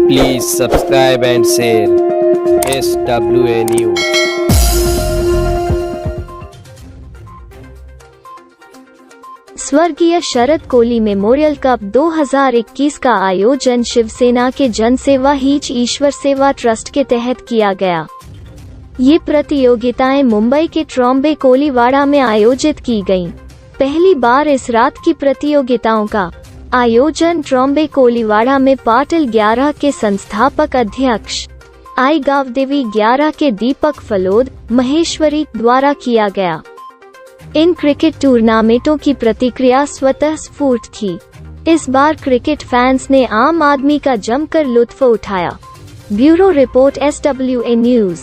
Please subscribe and share SWA News. स्वर्गीय शरद Koli memorial cup 2021 का आयोजन शिवसेना के जनसेवा हीच ईश्वर सेवा ट्रस्ट के तहत किया गया। ये प्रतियोगिताएं मुंबई के ट्रॉम्बे कोलीवाड़ा में आयोजित की गईं। पहली बार इस रात की प्रतियोगिताओं का आयोजन ट्रॉम्बे कोलीवाड़ा में पाटिल 11 के संस्थापक अध्यक्ष आई गावदेवी 11 के दीपक फलोद महेश्वरी द्वारा किया गया। इन क्रिकेट टूर्नामेंटों की प्रतिक्रिया स्वतः स्फूर्त थी। इस बार क्रिकेट फैंस ने आम आदमी का जमकर लुत्फ उठाया। Bureau report SWA news.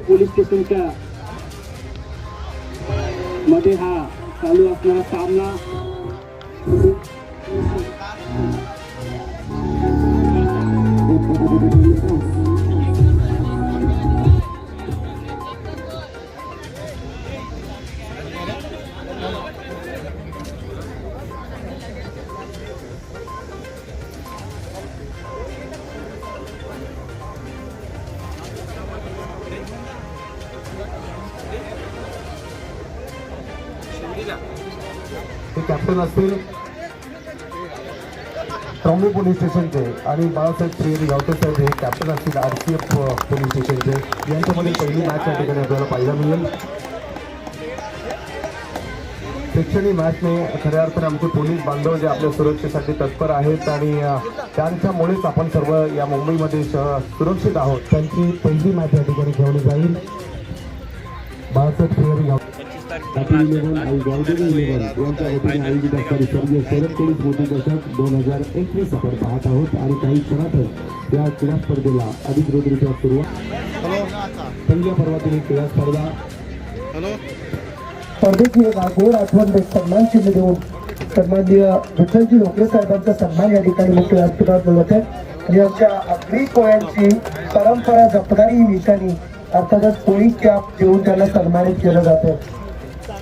Police स्टेशनच्या मध्ये हा चालू असणारा सामना ते कॅप्टन असतील ट्रॉम्बे पोलीस स्टेशनचे आणि बाळासाहेब प्रियरी गावते साहेब हे कॅप्टन असतील RCF पोलीस स्टेशनचे। यांच्यामध्ये पहिली मॅच या ठिकाणी आपल्याला पाहायला मिळेल। प्रेक्षणीय मॅचने खऱ्या अर्थाने आमचे पोलीस बांधव जे आपल्या सुरक्षेसाठी तत्पर आहेत आणि त्यांच्यामुळेच आपण सर्व या मुंबईमध्ये सुरक्षित आहोत। त्यांची पहिली मॅच या ठिकाणी खेळवली जाईल। बाळासाहेब प्रियरी गाव आई गावदेवी यांच्या वतीने आयोजित असणारी स्वर्गीय शरद कोली स्मृती दशक 2021 आपण पाहत आहोत आणि काही क्षणातच या क्रीडा स्पर्धेला अधिकृतरित्या सुरुवात। पहिल्या पर्वातील क्रीडा स्पर्धा स्पर्धेची एक गोड आठवण सन्मान चिन्ह देऊन सन्माननीय विठ्ठलजी लोकरे साहेबांचा सन्मान या ठिकाणी मुख्य व्यासपीठावर मिळत आहे आणि आमच्या आगरी कोळ्यांची परंपरा जपणारी ही निशाणी अर्थातच पोलीस कॅप देऊन त्यांना सन्मानित केलं जातं।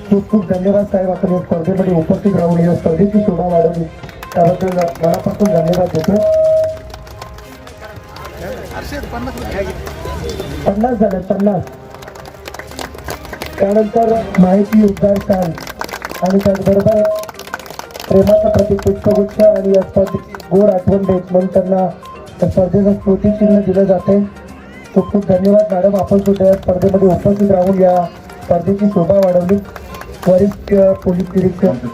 खूप खूप धन्यवाद साहेब, आपण या स्पर्धेमध्ये उपस्थित राहून या स्पर्धेची शोभा वाढवली त्याबद्दल मनापासून धन्यवाद देतो। 50 झाले 50। त्यानंतर माहिती उद्गार स्थान आणि त्याचबरोबर प्रेमाचा प्रतीक पुष्पगुच्छ आणि या स्पर्धेची गोड आठवण देत म्हणून त्यांना स्पर्धेचं स्मृतिचिन्ह दिलं जाते। खूप खूप धन्यवाद मॅडम, आपण सुद्धा या स्पर्धेमध्ये उपस्थित राहून या स्पर्धेची शोभा वाढवली। वरिष्ठ पुलिस निरीक्षक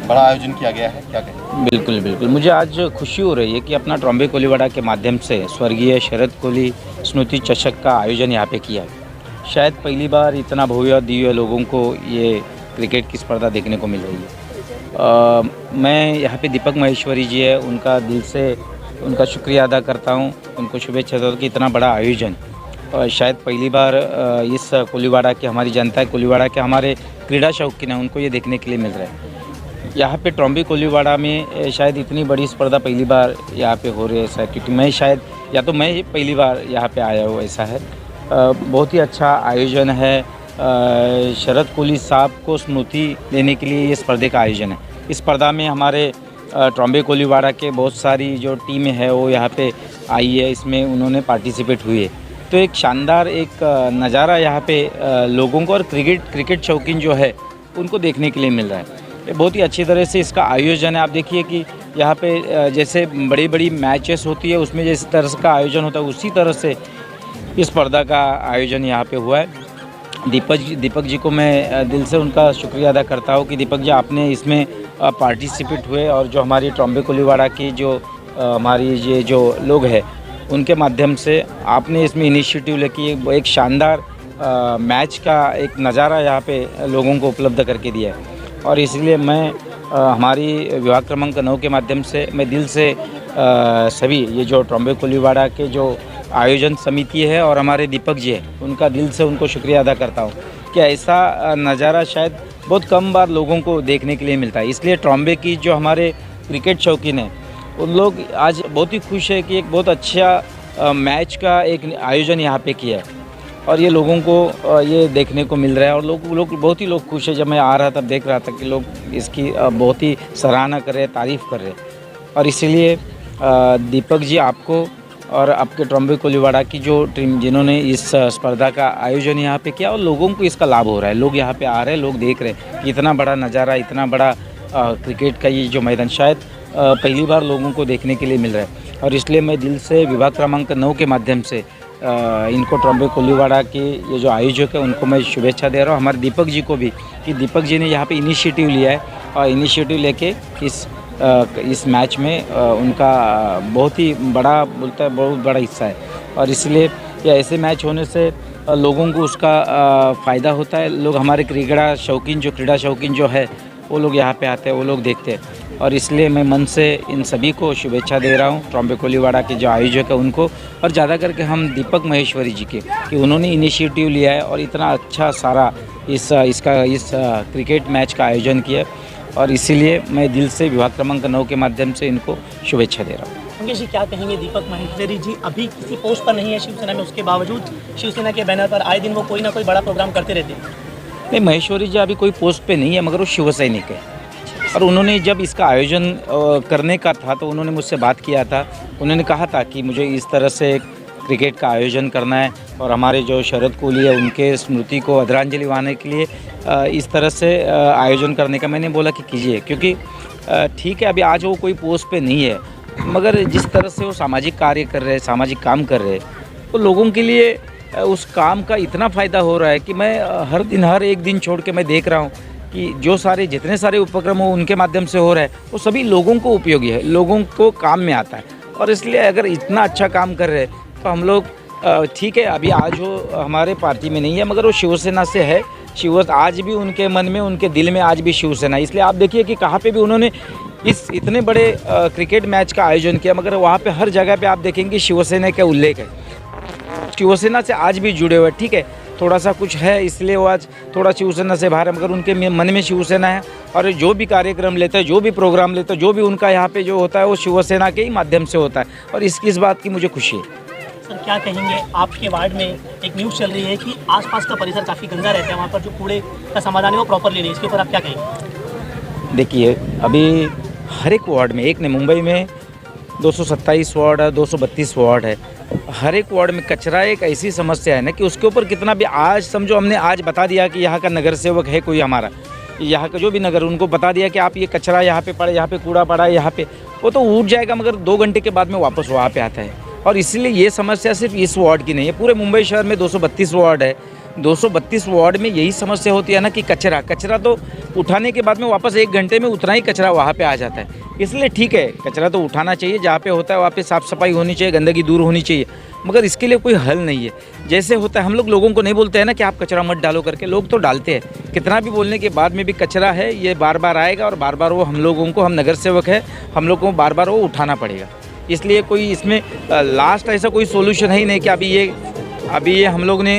बड़ा आयोजन किया गया है, क्या कहें? बिल्कुल बिल्कुल, मुझे आज खुशी हो रही है कि अपना ट्रॉम्बे कोलीवाड़ा के माध्यम से स्वर्गीय शरद कोली स्मृति चषक का आयोजन यहाँ पे किया है। शायद पहली बार इतना भव्य दिव्य लोगों को ये क्रिकेट की स्पर्धा देखने को मिल रही है। मैं यहाँ पे दीपक महेश्वरी जी है, उनका दिल से उनका शुक्रिया अदा करता हूँ, उनको शुभेच्छा देता हूँ कि इतना बड़ा आयोजन शायद पहली बार इस कोलीवाड़ा के हमारी जनता कोलीवाड़ा के हमारे क्रीड़ा शौकीन हैं उनको ये देखने के लिए मिल रहा है। यहाँ पे ट्रॉम्बे कोलीवाड़ा में शायद इतनी बड़ी स्पर्धा पहली बार यहाँ पे हो रही है ऐसा, क्योंकि मैं शायद या तो मैं ही पहली बार यहाँ पे आया हूँ ऐसा है। बहुत ही अच्छा आयोजन है। शरद कोली साहब को स्मृति देने के लिए ये स्पर्धे का आयोजन है। इस स्पर्धा में हमारे ट्रॉम्बे कोलीवाड़ा के बहुत सारी जो टीमें है वो यहाँ पे आई है, इसमें उन्होंने पार्टिसिपेट हुई है। तो एक शानदार एक नज़ारा यहाँ पे लोगों को और क्रिकेट शौकीन जो है उनको देखने के लिए मिल रहा है। बहुत ही अच्छी तरह से इसका आयोजन है। आप देखिए कि यहाँ पे जैसे बड़ी बड़ी मैचेस होती है उसमें जिस तरह का आयोजन होता है उसी तरह से इस स्पर्धा का आयोजन यहाँ पे हुआ है। दीपक जी को मैं दिल से उनका शुक्रिया अदा करता हूँ कि दीपक जी आपने इसमें पार्टिसिपेट हुए और जो हमारी ट्रॉम्बे कोलीवाड़ा की जो हमारी ये जो लोग हैं उनके माध्यम से आपने इसमें इनिशिएटिव लेके एक शानदार मैच का एक नज़ारा यहाँ पे लोगों को उपलब्ध करके दिया है। और इसलिए मैं हमारी विभाग क्रमांक 9 के माध्यम से मैं दिल से सभी ये जो ट्रॉम्बे कोलीवाड़ा के जो आयोजन समिति है और हमारे दीपक जी हैं उनका दिल से उनको शुक्रिया अदा करता हूँ कि ऐसा नज़ारा शायद बहुत कम बार लोगों को देखने के लिए मिलता है। इसलिए ट्रॉम्बे की जो हमारे क्रिकेट शौकीन हैं उन लोग आज बहुत ही खुश है कि एक बहुत अच्छा मैच का एक आयोजन यहाँ पे किया है और ये लोगों को ये देखने को मिल रहा है। और लोग बहुत ही लोग खुश है। जब मैं आ रहा था देख रहा था कि लोग इसकी बहुत ही सराहना कर रहे हैं, तारीफ़ कर रहे हैं। और इसीलिए दीपक जी आपको और आपके ट्रॉम्बे कोलीवाड़ा की जो टीम जिन्होंने इस स्पर्धा का आयोजन यहाँ पे किया और लोगों को इसका लाभ हो रहा है। लोग यहाँ पे आ रहे हैं, लोग देख रहे हैं कि इतना बड़ा नज़ारा, इतना बड़ा क्रिकेट का ये जो मैदान शायद पहली बार लोगों को देखने के लिए मिल रहा है। और इसलिए मैं दिल से विभाग क्रमांक 9 के माध्यम से इनको ट्रॉम्बे कोलीवाड़ा के ये जो आयोजक है उनको मैं शुभेच्छा दे रहा हूँ। हमारे दीपक जी को भी कि दीपक जी ने यहाँ पे इनिशिएटिव लिया है और इनिशिएटिव लेके इस मैच में उनका बहुत ही बड़ा बोलता है बहुत बड़ा हिस्सा है। और इसलिए ये ऐसे मैच होने से लोगों को उसका फ़ायदा होता है। लोग हमारे क्रीड़ा शौकीन जो है वो लोग यहाँ पे आते हैं, वो लोग देखते हैं। और इसलिए मैं मन से इन सभी को शुभेच्छा दे रहा हूँ, ट्रॉम्बे कोलीवाड़ा के जो आयोजक है उनको, और ज़्यादा करके हम दीपक महेश्वरी जी के कि उन्होंने इनिशिएटिव लिया है और इतना अच्छा सारा इस क्रिकेट मैच का आयोजन किया। और इसीलिए मैं दिल से विभाग क्रमांक 9 के माध्यम से इनको शुभेच्छा दे रहा हूँ। मंगेश जी क्या कहेंगे, दीपक महेश्वरी जी अभी किसी पोस्ट पर नहीं है शिवसेना में, उसके बावजूद शिवसेना के बैनर पर आए दिन वो कोई ना कोई बड़ा प्रोग्राम करते रहते हैं। नहीं, महेश्वरी जी अभी कोई पोस्ट पे नहीं है, मगर वो शिवसैनिक है। और उन्होंने जब इसका आयोजन करने का था तो उन्होंने मुझसे बात किया था। उन्होंने कहा था कि मुझे इस तरह से क्रिकेट का आयोजन करना है और हमारे जो शरद कोहली है उनके स्मृति को आदरांजलि वाने के लिए इस तरह से आयोजन करने का। मैंने बोला कि कीजिए, क्योंकि ठीक है अभी आज वो कोई पोस्ट पे नहीं है, मगर जिस तरह से वो सामाजिक कार्य कर रहे हैं, सामाजिक काम कर रहे हैं, तो लोगों के लिए उस काम का इतना फ़ायदा हो रहा है कि मैं हर एक दिन छोड़ के मैं देख रहा हूँ कि जो जितने सारे उपक्रम हो उनके माध्यम से हो रहा है वो सभी लोगों को उपयोगी है, लोगों को काम में आता है। और इसलिए अगर इतना अच्छा काम कर रहे हैं तो हम लोग ठीक है अभी आज वो हमारे पार्टी में नहीं है, मगर वो शिवसेना से है। आज भी उनके मन में, उनके दिल में आज भी शिवसेना। इसलिए आप देखिए कि कहाँ पे भी उन्होंने इस इतने बड़े क्रिकेट मैच का आयोजन किया, मगर वहाँ पे हर जगह पे आप देखेंगे शिवसेना का उल्लेख है। शिवसेना से आज भी जुड़े हुए, ठीक है थोड़ा सा कुछ है इसलिए वो आज थोड़ा शिवसेना से बाहर है, मगर उनके मन में शिवसेना है। और जो भी कार्यक्रम लेते हैं, जो भी प्रोग्राम लेते हैं, जो भी उनका यहाँ पे जो होता है वो शिवसेना के ही माध्यम से होता है। और इस बात की मुझे खुशी है। सर क्या कहेंगे, आपके वार्ड में एक न्यूज़ चल रही है कि आसपास का परिसर काफ़ी गंदा रहता है, वहाँ पर जो कूड़े का समाधान है वो प्रॉपरली नहीं, इसके ऊपर आप क्या कहेंगे? देखिए अभी हर एक वार्ड में, एक ने मुंबई में 227 वार्ड है, 232 वार्ड है, हर एक वार्ड में कचरा एक ऐसी समस्या है ना कि उसके ऊपर कितना भी आज समझो हमने आज बता दिया कि यहाँ का नगर सेवक है कोई हमारा, यहाँ का जो भी नगर, उनको बता दिया कि आप ये कचरा यहाँ पे पड़ा, यहाँ पे कूड़ा पड़ा है यहाँ पे, वो तो उठ जाएगा, मगर 2 घंटे के बाद में वापस वहाँ पे आता है। और इसलिए ये समस्या सिर्फ इस वार्ड की नहीं है, पूरे मुंबई शहर में 232 वार्ड है। 232 वार्ड में यही समस्या होती है ना कि कचरा तो उठाने के बाद में वापस 1 घंटे में उतना ही कचरा वहाँ पे आ जाता है। इसलिए ठीक है कचरा तो उठाना चाहिए, जहाँ पे होता है वहाँ पे साफ़ सफाई होनी चाहिए, गंदगी दूर होनी चाहिए, मगर इसके लिए कोई हल नहीं है। जैसे होता है हम लोगों को नहीं बोलते हैं ना कि आप कचरा मत डालो करके, लोग तो डालते हैं। कितना भी बोलने के बाद में भी कचरा है, ये बार बार आएगा और बार बार वो हम लोगों को, हम नगर सेवक है, हम लोग को बार बार वो उठाना पड़ेगा। इसलिए कोई इसमें लास्ट ऐसा कोई सोल्यूशन है ही नहीं कि अभी ये हम लोग ने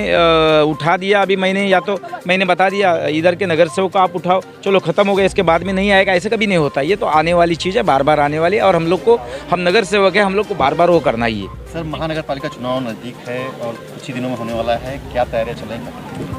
उठा दिया, अभी मैंने बता दिया इधर के नगर सेवक को आप उठाओ, चलो ख़त्म हो गया, इसके बाद में नहीं आएगा, ऐसे कभी नहीं होता। ये तो आने वाली चीज़ है, बार बार आने वाली है, और हम नगर सेवक है, हम लोग को बार बार वो करना ही है। सर महानगर पालिका चुनाव नज़दीक है और कुछ ही दिनों में होने वाला है, क्या तैयारियाँ चलेंगी?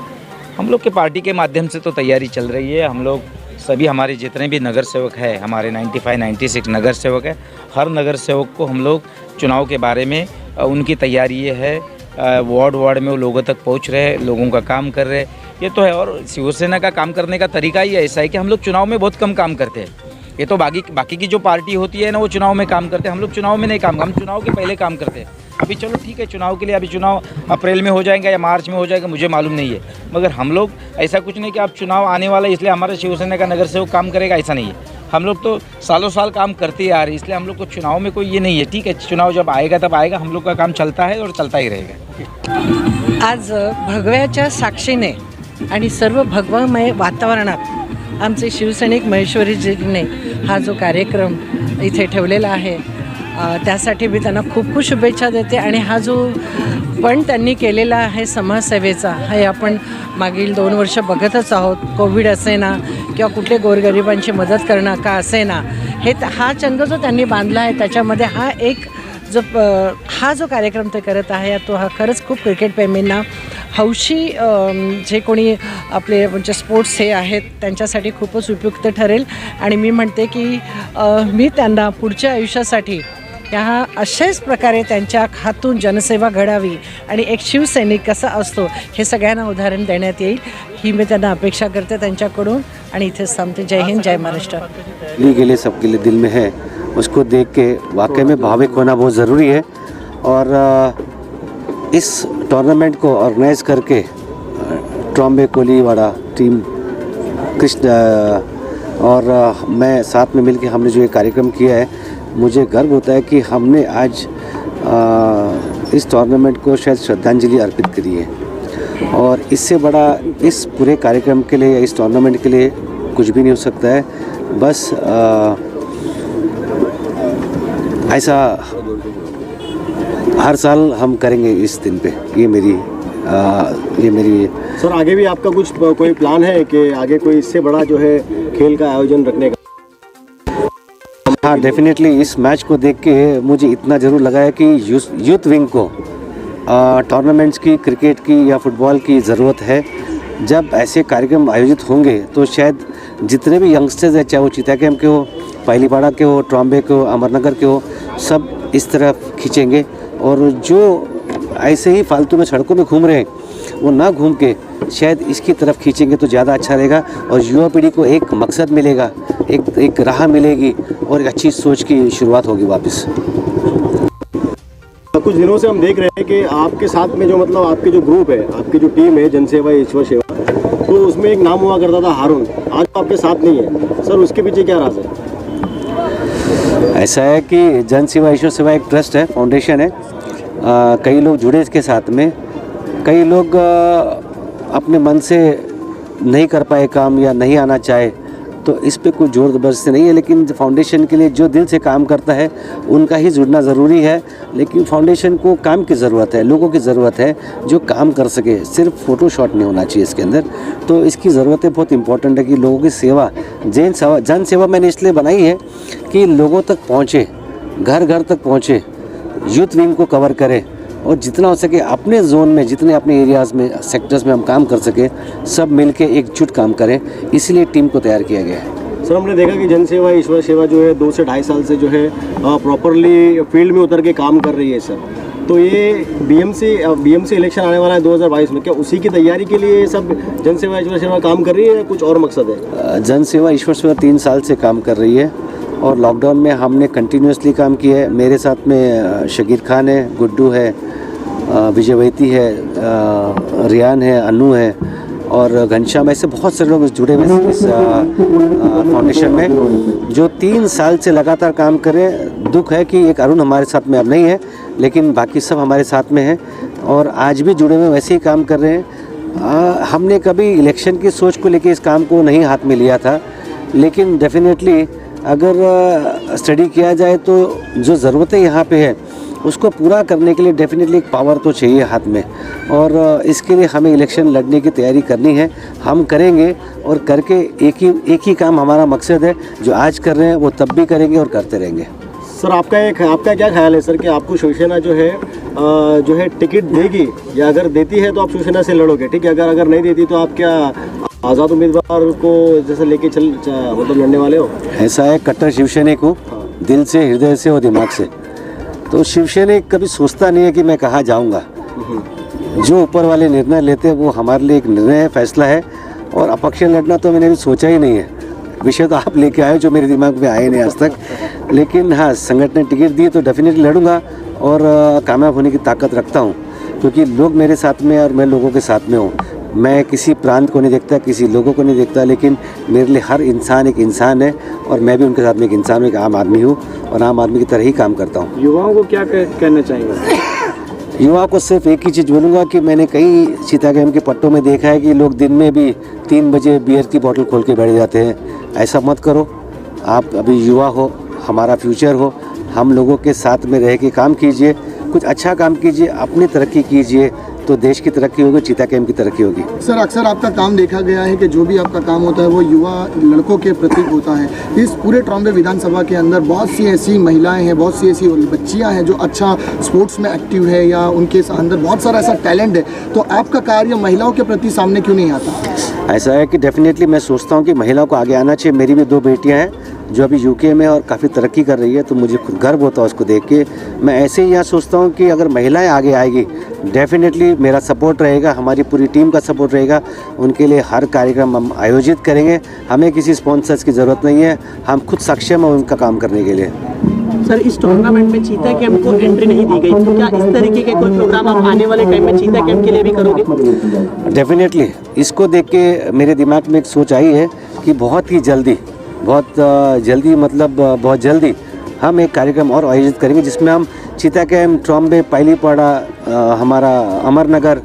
हम लोग के पार्टी के माध्यम से तो तैयारी चल रही है। हम लोग सभी, हमारे जितने भी नगर सेवक है, हमारे 95-96 नगर सेवक है, हर नगर सेवक को हम लोग चुनाव के बारे में उनकी तैयारी ये है, वार्ड में वो लोगों तक पहुंच रहे हैं, लोगों का काम कर रहे हैं, ये तो है। और शिवसेना का काम करने का तरीका ही ऐसा है कि हम लोग चुनाव में बहुत कम काम करते हैं। ये तो बाकी की जो पार्टी होती है ना वो चुनाव में काम करते हैं, हम लोग चुनाव में नहीं काम, हम चुनाव के पहले काम करते हैं। अभी चलो ठीक है, चुनाव के लिए अभी चुनाव अप्रैल में हो जाएगा या मार्च में हो जाएगा मुझे मालूम नहीं है, मगर हम लोग ऐसा कुछ नहीं कि अब चुनाव आने वाला है इसलिए हमारा शिवसेना का नगर सेवक काम करेगा, ऐसा नहीं है। हम लोग तो सालों साल काम करते ही आ रहे हैं, इसलिए हम लोग को चुनाव में कोई ये नहीं है। ठीक है, चुनाव जब आएगा तब आएगा, हम लोग का काम चलता है और चलता ही रहेगा। आज भगव्याच्या साक्षीने आणि सर्व भगवामय वातावरणात आमचे शिवसैनिक महेश्वरीजीने हा जो कार्यक्रम इथे ठेवलेला आहे त्यासाठी मी त्यांना खूप खूप शुभेच्छा देते। आणि हा जो पण त्यांनी केलेला आहे समाजसेवेचा, हे आपण मागील 2 वर्ष बघतच आहोत। कोविड असेना किंवा कुठले गोरगरिबांची मदत करणं का असेना, हा चंग जो त्यांनी बांधला आहे त्याच्यामध्ये हा जो कार्यक्रम ते करत आहे तो हा खरंच खूप क्रिकेटप्रेमींना हौशी जे कोणी आपले म्हणजे स्पोर्ट्स हे आहेत त्यांच्यासाठी खूपच उपयुक्त ठरेल। आणि मी म्हणते की मी त्यांना पुढच्या आयुष्यासाठी ह्या अशाच प्रकारे त्यांच्या हातून जनसेवा घडावी आणि एक शिवसैनिक कसा असतो हे सगळ्यांना उदाहरण देण्यात येईल ही मी त्यांना अपेक्षा करते त्यांच्याकडून। आणि इथेच थांबते। जय हिंद, जय महाराष्ट्र। के लिए सबके लिए दिल में है, उसको देख के वाकई में भावुक होना बहुत ज़रूरी है। और इस टूर्नामेंट को ऑर्गेनाइज़ करके ट्रॉम्बे कोलीवाड़ा टीम कृष्ण और मैं साथ में मिलके हमने जो ये कार्यक्रम किया है, मुझे गर्व होता है कि हमने आज इस टूर्नामेंट को शायद श्रद्धांजलि अर्पित करी है। और इससे बड़ा इस पूरे कार्यक्रम के लिए, इस टूर्नामेंट के लिए कुछ भी नहीं हो सकता है। बस ऐसा हर साल हम करेंगे इस दिन पे। ये मेरी सर आगे भी आपका कुछ कोई प्लान है कि आगे कोई इससे बड़ा जो है खेल का आयोजन रखने का? हाँ, डेफिनेटली इस मैच को देख के मुझे इतना ज़रूर लगा है कि यूथ विंग को टूर्नामेंट्स की, क्रिकेट की या फुटबॉल की ज़रूरत है। जब ऐसे कार्यक्रम आयोजित होंगे तो शायद जितने भी यंगस्टर्स हैं, चाहे वो चिताकेम के हो, पहलीपाड़ा के हो, ट्रॉम्बे के हो, अमरनगर के हो, सब इस तरफ खींचेंगे। और जो ऐसे ही फालतू में सड़कों में घूम रहे हैं वो ना घूम के शायद इसकी तरफ खींचेंगे तो ज़्यादा अच्छा रहेगा। और युवा पीढ़ी को एक मकसद मिलेगा, एक राह मिलेगी और एक अच्छी सोच की शुरुआत होगी वापस। कुछ दिनों से हम देख रहे हैं कि आपके साथ में जो मतलब आपके जो ग्रुप है, आपकी जो टीम है जनसेवा ईश्वर सेवा, तो उसमें एक नाम हुआ करता था हारून, आज तो आपके साथ नहीं है। सर उसके पीछे क्या राज है? ऐसा है कि जन सेवा ईश्वर सेवा एक ट्रस्ट है, फाउंडेशन है। कई लोग जुड़े इसके साथ में, कई लोग अपने मन से नहीं कर पाए काम या नहीं आना चाहे, तो इस पे कोई जोर जबरदस्ती नहीं है। लेकिन फाउंडेशन के लिए जो दिल से काम करता है उनका ही जुड़ना ज़रूरी है। लेकिन फाउंडेशन को काम की ज़रूरत है, लोगों की ज़रूरत है जो काम कर सके, सिर्फ फ़ोटो शॉट नहीं होना चाहिए इसके अंदर। तो इसकी ज़रूरतें बहुत इंपॉर्टेंट है कि लोगों की सेवा, जन सेवा मैंने इसलिए बनाई है कि लोगों तक पहुँचे, घर घर तक पहुँचे, यूथ विंग को कवर करे और जितना हो सके अपने जोन में, जितने अपने एरियाज़ में, सेक्टर्स में हम काम कर सके, सब मिलके एकजुट काम करें, इसलिए टीम को तैयार किया गया है। सर हमने देखा कि जन सेवा ईश्वर सेवा जो है 2 से 2.5 साल से जो है प्रॉपरली फील्ड में उतर के काम कर रही है सर। तो ये बीएमसी इलेक्शन आने वाला है 2022 में, क्या उसी की तैयारी के लिए सब जन सेवा ईश्वर सेवा काम कर रही है या कुछ और मकसद है? जन सेवा ईश्वर सेवा 3 साल से काम कर रही है और लॉकडाउन में हमने कंटिन्यूसली काम किया है। मेरे साथ में शकीर खान है, गुड्डू है, विजय वैती है, रियान है, अनु है और घनश्याम, ऐसे बहुत सारे लोग जुड़े हुए हैं इस फाउंडेशन में जो 3 साल से लगातार काम करें। दुख है कि एक अरुण हमारे साथ में अब नहीं है, लेकिन बाकी सब हमारे साथ में हैं और आज भी जुड़े हुए वैसे ही काम कर रहे हैं। हमने कभी इलेक्शन की सोच को लेके इस काम को नहीं हाथ में लिया था, लेकिन डेफिनेटली अगर स्टडी किया जाए तो जो ज़रूरतें यहाँ पे है उसको पूरा करने के लिए डेफिनेटली एक पावर तो चाहिए हाथ में। और इसके लिए हमें इलेक्शन लड़ने की तैयारी करनी है, हम करेंगे और करके एक ही काम हमारा मकसद है, जो आज कर रहे हैं वो तब भी करेंगे और करते रहेंगे। सर आपका क्या ख्याल है सर कि आपको शिवसेना जो है टिकट देगी या अगर देती है तो आप शिवसेना से लड़ोगे, ठीक है? अगर नहीं देती तो आप क्या आज़ाद उम्मीदवार को जैसे लेके मतलब लड़ने वाले हो? ऐसा है, कट्टर शिवसैनिक हूँ, दिल से, हृदय से और दिमाग से। तो शिवसैनिक कभी सोचता नहीं है कि मैं कहाँ जाऊँगा। जो ऊपर वाले निर्णय लेते हैं वो हमारे लिए एक निर्णय है, फैसला है। और अपक्ष लड़ना तो मैंने भी सोचा ही नहीं है। विषय तो आप लेके आए जो मेरे दिमाग में आए नहीं आज तक। लेकिन हाँ, संगठन ने टिकट दी तो डेफिनेटली लड़ूंगा और कामयाब होने की ताकत रखता हूँ, क्योंकि लोग मेरे साथ में और मैं लोगों के साथ में हूँ। मैं किसी प्रांत को नहीं देखता, किसी लोगों को नहीं देखता, लेकिन मेरे लिए हर इंसान एक इंसान है और मैं भी उनके साथ में एक इंसान हूँ, एक आम आदमी हूँ और आम आदमी की तरह ही काम करता हूँ। युवाओं को क्या कहना चाहेंगे? युवाओं को सिर्फ एक ही चीज़ बोलूँगा कि मैंने कई चीता गेम के पट्टों में देखा है कि लोग दिन में भी 3 बजे बियर की बोतल खोल के बैठ जाते हैं। ऐसा मत करो। आप अभी युवा हो, हमारा फ्यूचर हो, हम लोगों के साथ में रह के काम कीजिए, कुछ अच्छा काम कीजिए, अपनी तरक्की कीजिए, तो देश की तरक्की होगी, चीता कैम्प की तरक्की होगी। सर, अक्सर आपका काम देखा गया है कि जो भी आपका काम होता है वो युवा लड़कों के प्रतीक होता है। इस पूरे ट्रॉम्बे विधानसभा के अंदर बहुत सी ऐसी महिलाएं हैं, बहुत सी ऐसी बच्चियां हैं जो अच्छा स्पोर्ट्स में एक्टिव है या उनके अंदर बहुत सारा ऐसा टैलेंट है, तो आपका कार्य महिलाओं के प्रति सामने क्यों नहीं आता? ऐसा है कि डेफिनेटली मैं सोचता हूँ कि महिलाओं को आगे आना चाहिए। मेरी भी 2 बेटियाँ हैं जो अभी यूके में और काफ़ी तरक्की कर रही है, तो मुझे खुद गर्व होता है उसको देख के। मैं ऐसे ही यहाँ सोचता हूँ कि अगर महिलाएं आगे आएगी, डेफिनेटली मेरा सपोर्ट रहेगा, हमारी पूरी टीम का सपोर्ट रहेगा। उनके लिए हर कार्यक्रम हम आयोजित करेंगे। हमें किसी स्पॉन्सर्स की ज़रूरत नहीं है, हम खुद सक्षम हैं उनका काम करने के लिए। सर, इस टूर्नामेंट में चीता कैंप को एंट्री नहीं दी गई, तो क्या इस तरीके के कोई प्रोग्राम आप आने वाले टाइम में चीता कैंप के लिए भी करोगे? डेफिनेटली इसको देख के मेरे दिमाग में एक सोच आई है कि बहुत जल्दी हम एक कार्यक्रम और आयोजित करेंगे, जिसमें हम चीता कैम्प, ट्रॉम्बे, पाइलीपाड़ा, हमारा अमरनगर,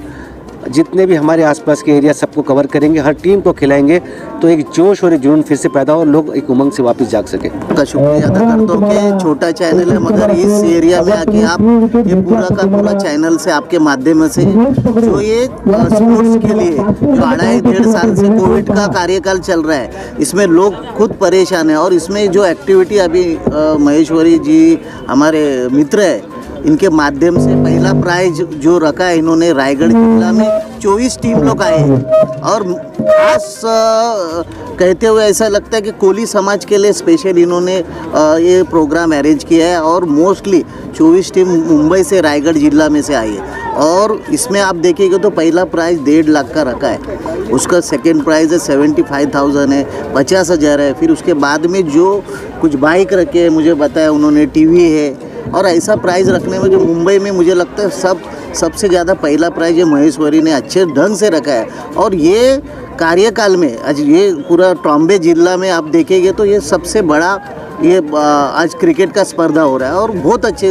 जितने भी हमारे आसपास के एरिया सबको कवर करेंगे, हर टीम को खिलाएंगे, तो एक जोश और एक जुनून फिर से पैदा हो और लोग एक उमंग से वापस जाग सके। का शुक्रिया अदा करता हूँ कि छोटा चैनल है, मगर इस एरिया में आके आप ये पूरा का पूरा चैनल से आपके माध्यम से जो ये स्पोर्ट्स के लिए जो 2.5 साल से कोविड का कार्यकाल चल रहा है, इसमें लोग खुद परेशान है। और इसमें जो एक्टिविटी अभी महेश्वरी जी हमारे मित्र है, इनके माध्यम से पहला प्राइज जो रखा है इन्होंने, रायगढ़ जिला में 24 टीम लोग आए हैं। और खास कहते हुए ऐसा लगता है कि कोली समाज के लिए स्पेशल इन्होंने ये प्रोग्राम अरेंज किया है। और मोस्टली 24 टीम मुंबई से, रायगढ़ जिला में से आई है। और इसमें आप देखेंगे तो पहला प्राइज़ 1.5 लाख का रखा है, उसका सेकंड प्राइज़ है 75,000 है, 50,000 है। फिर उसके बाद में जो कुछ बाइक रखे हैं, मुझे बताया उन्होंने, टीवी है। और ऐसा प्राइज़ रखने में जो मुंबई में मुझे लगता है सबसे ज़्यादा पहला प्राइज़ ये महेश्वरी ने अच्छे ढंग से रखा है। और ये कार्यकाल में आज ये पूरा ट्रॉम्बे जिला में आप देखेंगे तो ये सबसे बड़ा ये आज क्रिकेट का स्पर्धा हो रहा है। और बहुत अच्छे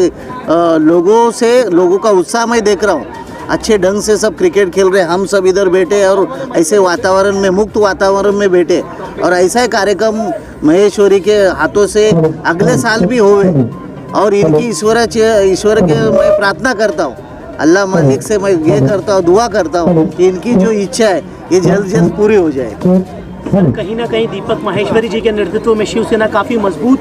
लोगों का उत्साह मैं देख रहा हूँ, अच्छे ढंग से सब क्रिकेट खेल रहे हैं। हम सब इधर बैठे और ऐसे वातावरण में, मुक्त वातावरण में बैठे, और ऐसा ही कार्यक्रम महेश्वरी के हाथों से अगले साल भी होवे। और इनकी ईश्वर के मैं प्रार्थना करता हूँ, अल्लाह मालिक से मैं ये करता हूँ, दुआ करता हूँ कि इनकी जो इच्छा है ये जल्द जल्द पूरी हो जाए। कहीं ना कहीं दीपक माहेश्वरी जी के नेतृत्व में शिवसेना काफ़ी मजबूत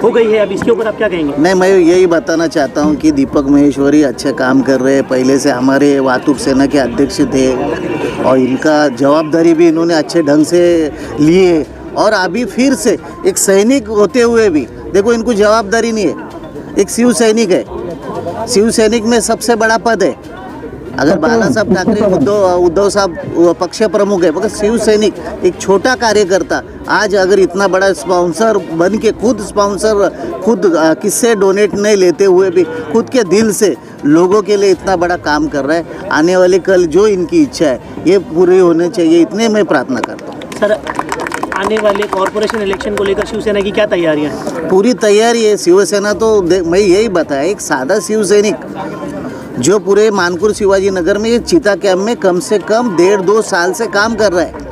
हो गई है, अब इसके ऊपर आप क्या कहेंगे? नहीं, मैं यही बताना चाहता हूँ कि दीपक माहेश्वरी अच्छे काम कर रहे हैं। पहले से हमारे वातुक सेना के अध्यक्ष थे और इनका जवाबदारी भी इन्होंने अच्छे ढंग से लिए। और अभी फिर से एक सैनिक होते हुए भी देखो, इनको जवाबदारी नहीं है, एक शिव सैनिक है। शिव सैनिक में सबसे बड़ा पद है। अगर बाला साहब ठाकरे, उद्धव साहब पक्ष प्रमुख है, मगर शिव सैनिक एक छोटा कार्यकर्ता आज अगर इतना बड़ा स्पॉन्सर बन के खुद किससे डोनेट नहीं लेते हुए भी खुद के दिल से लोगों के लिए इतना बड़ा काम कर रहा है। आने वाले कल जो इनकी इच्छा है ये पूरी होनी चाहिए, इतने मैं प्रार्थना करता हूँ। सर, आने वाले कॉर्पोरेशन इलेक्शन को लेकर शिवसेना की क्या तैयारियां हैं? पूरी तैयारी है। शिवसेना तो मैं यही बताया, एक सादा शिव सैनिक जो पूरे मानकुर शिवाजी नगर में ये चीता कैम्प में कम से कम 1.5-2 साल से काम कर रहा है।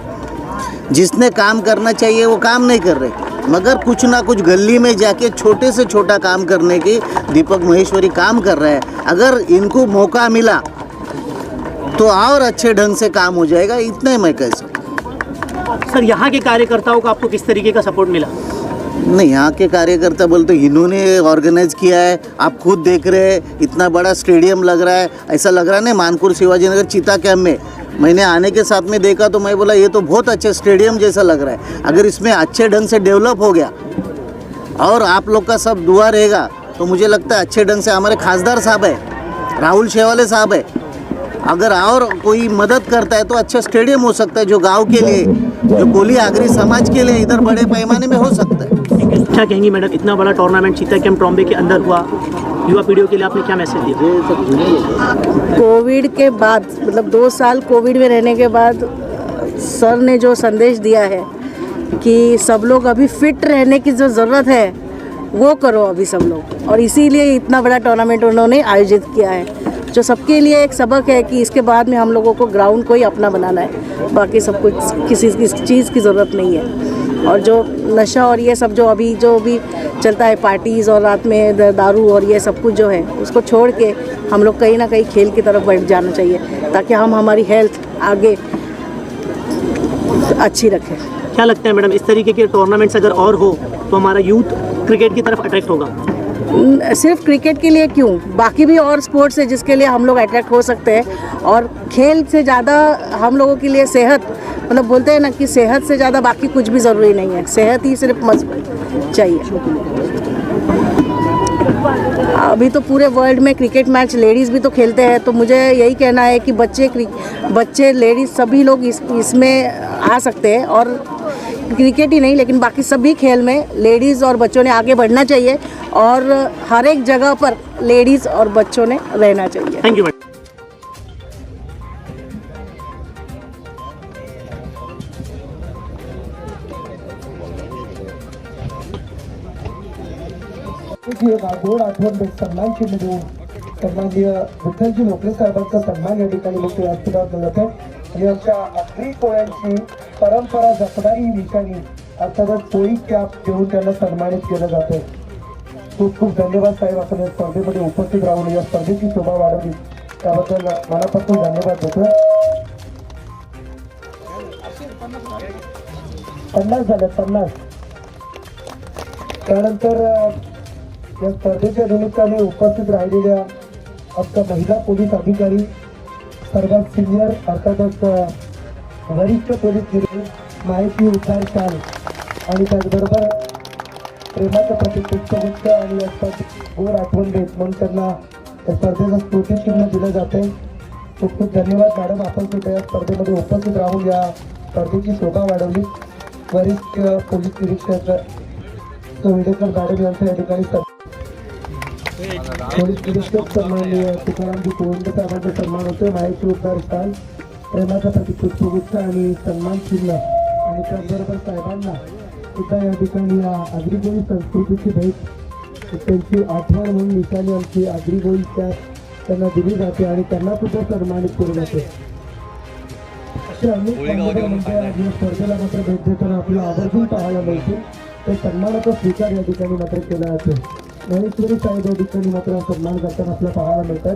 जिसने काम करना चाहिए वो काम नहीं कर रहे, मगर कुछ ना कुछ गली में जाके छोटे से छोटा काम करने की दीपक माहेश्वरी काम कर रहा है। अगर इनको मौका मिला तो और अच्छे ढंग से काम हो जाएगा, इतना ही मैं कह सकता हूँ। सर, यहाँ के कार्यकर्ताओं को आपको किस तरीके का सपोर्ट मिला? नहीं, यहाँ के कार्यकर्ता बोलते इन्होंने ऑर्गेनाइज किया है। आप खुद देख रहे हैं, इतना बड़ा स्टेडियम लग रहा है, ऐसा लग रहा है ना मानकुर शिवाजी नगर चीता कैम्प में। मैंने आने के साथ में देखा तो मैं बोला ये तो बहुत अच्छा स्टेडियम जैसा लग रहा है। अगर इसमें अच्छे ढंग से डेवलप हो गया और आप लोग का सब दुआ रहेगा तो मुझे लगता है अच्छे ढंग से हमारे खासदार साहब है, राहुल शेवाले साहब है, अगर और कोई मदद करता है तो अच्छा स्टेडियम हो सकता है, जो गांव के लिए, जो कोली आगरी समाज के लिए इधर बड़े पैमाने में हो सकता है। क्या कहेंगी मैडम, इतना बड़ा टूर्नामेंट चीता कैम्प ट्रॉम्बे के अंदर हुआ, युवा पीढ़ियों के लिए आपने क्या मैसेज दिया? कोविड के बाद मतलब 2 साल कोविड में रहने के बाद सर ने जो संदेश दिया है कि सब लोग अभी फिट रहने की जो ज़रूरत है वो करो अभी सब लोग, और इसीलिए इतना बड़ा टूर्नामेंट उन्होंने आयोजित किया है, जो सबके लिए एक सबक है कि इसके बाद में हम लोगों को ग्राउंड को ही अपना बनाना है, बाकी सब कुछ किसी चीज़ की ज़रूरत नहीं है। और जो नशा और ये सब जो भी चलता है, पार्टीज़ और रात में दारू और ये सब कुछ जो है, उसको छोड़ के हम लोग कहीं ना कहीं खेल की तरफ बढ़ जाना चाहिए, ताकि हम हमारी हेल्थ आगे अच्छी रखें। क्या लगता है मैडम, इस तरीके के टूर्नामेंट्स अगर और हो तो हमारा यूथ क्रिकेट की तरफ अट्रैक्ट होगा? सिर्फ क्रिकेट के लिए क्यों, बाकी भी और स्पोर्ट्स है जिसके लिए हम लोग अट्रैक्ट हो सकते हैं। और खेल से ज़्यादा हम लोगों के लिए सेहत, मतलब बोलते हैं ना कि सेहत से ज़्यादा बाकी कुछ भी ज़रूरी नहीं है, सेहत ही सिर्फ मजबूत चाहिए। अभी तो पूरे वर्ल्ड में क्रिकेट मैच लेडीज़ भी तो खेलते हैं, तो मुझे यही कहना है कि बच्चे लेडीज़ सभी लोग इसमें आ सकते हैं, और क्रिकेट ही नहीं लेकिन बाकी सभी खेल में लेडीज़ और बच्चों ने आगे बढ़ना चाहिए, और हर एक जगह पर लेडीज़ और बच्चों ने रहना चाहिए। Thank you madam. गोड आठवण सन्मान चिन्ह देऊन सन्माननीय विठ्ठलजी लोकरे साहेबांचा सन्मान या ठिकाणी मुख्य व्यासपीठावर मिळत आहे, आणि आमच्या आगरी कोळ्यांची परंपरा जपणारी ही निशाणी अर्थातच पोळी कॅप देऊन त्यांना सन्मानित केलं जातं। खूप खूप धन्यवाद साहेब, आपण या स्पर्धेमध्ये उपस्थित राहून या स्पर्धेची शोभा वाढवली त्याबद्दल मनापासून धन्यवाद देतो। 50 झाले 50। त्यानंतर या स्पर्धेच्या निमित्ताने उपस्थित राहिलेल्या आमच्या महिला पोलीस अधिकारी, सर्वात सिनियर अर्थातच वरिष्ठ पोलीस निरीक्षक, माहिती उद्धार शाल आणि त्याचबरोबर प्रेमाचं प्रतीक पुष्पगुच्छ आणि या स्पर्धेत गोड आठवण देत म्हणून त्यांना या स्पर्धेचं स्मृतिचिन्ह दिलं जाते। खूप खूप धन्यवाद मॅडम, आपण सुद्धा या स्पर्धेमध्ये उपस्थित राहून या स्पर्धेची शोभा वाढवली। वरिष्ठ पोलीस निरीक्षक विडेकर मॅडम यांचं या ठिकाणी पोलीस निरीक्षक सन्माननीय तुकारामजी कोवंडे साहेबांचा सन्मान होतो। माहिती उद्धार शाल, प्रेमाचा प्रतीक पुष्पगुच्छ आणि सन्मान चिन्ह, आणि त्याचबरोबर साहेबांना सुद्धा या ठिकाणी या आगरी कोळी संस्कृतीची भेट, त्यांची आठवण म्हणून निशाणी आमची आगरी कोळी त्यांना दिली जाते आणि त्यांना सुद्धा सन्मानित केले जाते। अशा अनेक म्हणजे स्पर्धेला मात्र भेट देताना आपल्याला आवर्जून पाहायला मिळते, तर सन्मानाचा स्वीकार या ठिकाणी मात्र केला जातो। महेश्वरी साहेब या ठिकाणी मात्र सन्मान करताना आपल्याला पाहायला मिळतात।